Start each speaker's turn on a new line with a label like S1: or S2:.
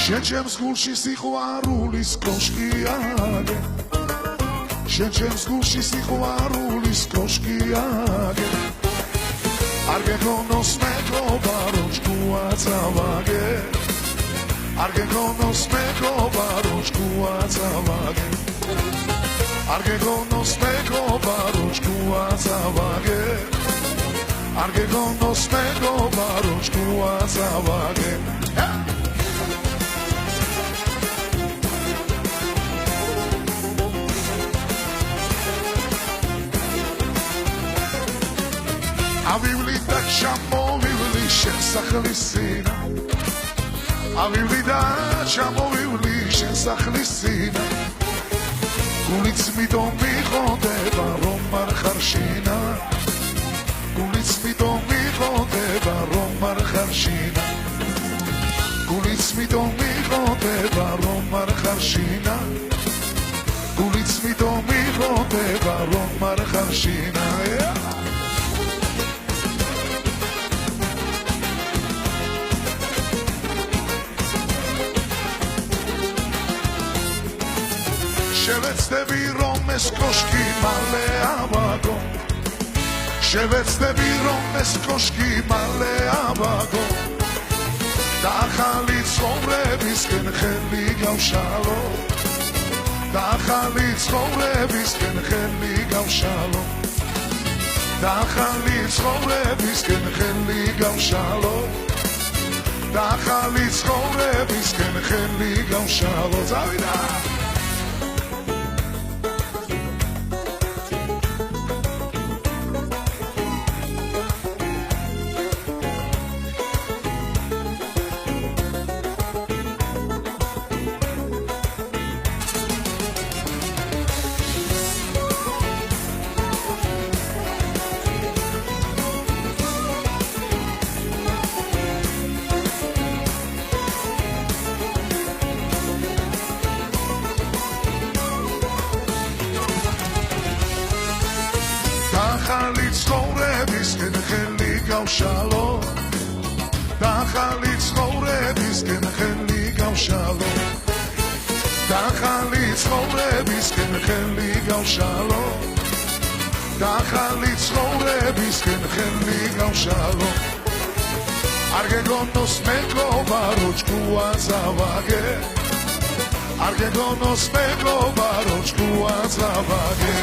S1: შენ ჩემს გულში სიყვარულის კოშკიაგე შენ ჩემს გულში სიყვარულის კოშკიაგე არ გეკონოს მეგობა რომ ჭკუაცავაგე არ გეკონოს მეგობა რომ ჭკუაცავაგე არ გეკონოს მეგობა რომ ჭკუაცავაგე არ გეკონოს მეგობა რომ ჭკუაცავაგე ავივლი და ჩამოვივლი შენ სახლის სინა ავივლი და ჩამოვივლი შენ სახლის სინა გულიც მიდომ მიხონდება რომ არ ხარ შინა გულიც მიდომ მიხონდება რომ არ ხარ შინა გულიც მიდომ მიხონდება რომ არ ხარ შინა გულიც მიდომ მიხონდება რომ არ ხარ შინა შევეცდები რომ ეს კოშკი მალე ავაგო შევეცდები რომ ეს კოშკი მალე ავაგო და ახალი ცხოვრებისკენ ხელი გავშალო და ახალი ცხოვრებისკენ ხელი გავშალო და ახალი ცხოვრებისკენ ხელი გავშალო და ახალი ცხოვრებისკენ ხელი გავშალო წავიდა ახალი ცხოვრებისკენ ხელი გავშალო და ახალი ცხოვრებისკენ ხელი გავშალო და ახალი ცხოვრებისკენ ხელი გავშალო და ახალი ცხოვრებისკენ ხელი გავშალო არ გეკონოს მეგობა რომ ჭკუაცავაგე არ გეკონოს მეგობა რომ ჭკუაცავაგე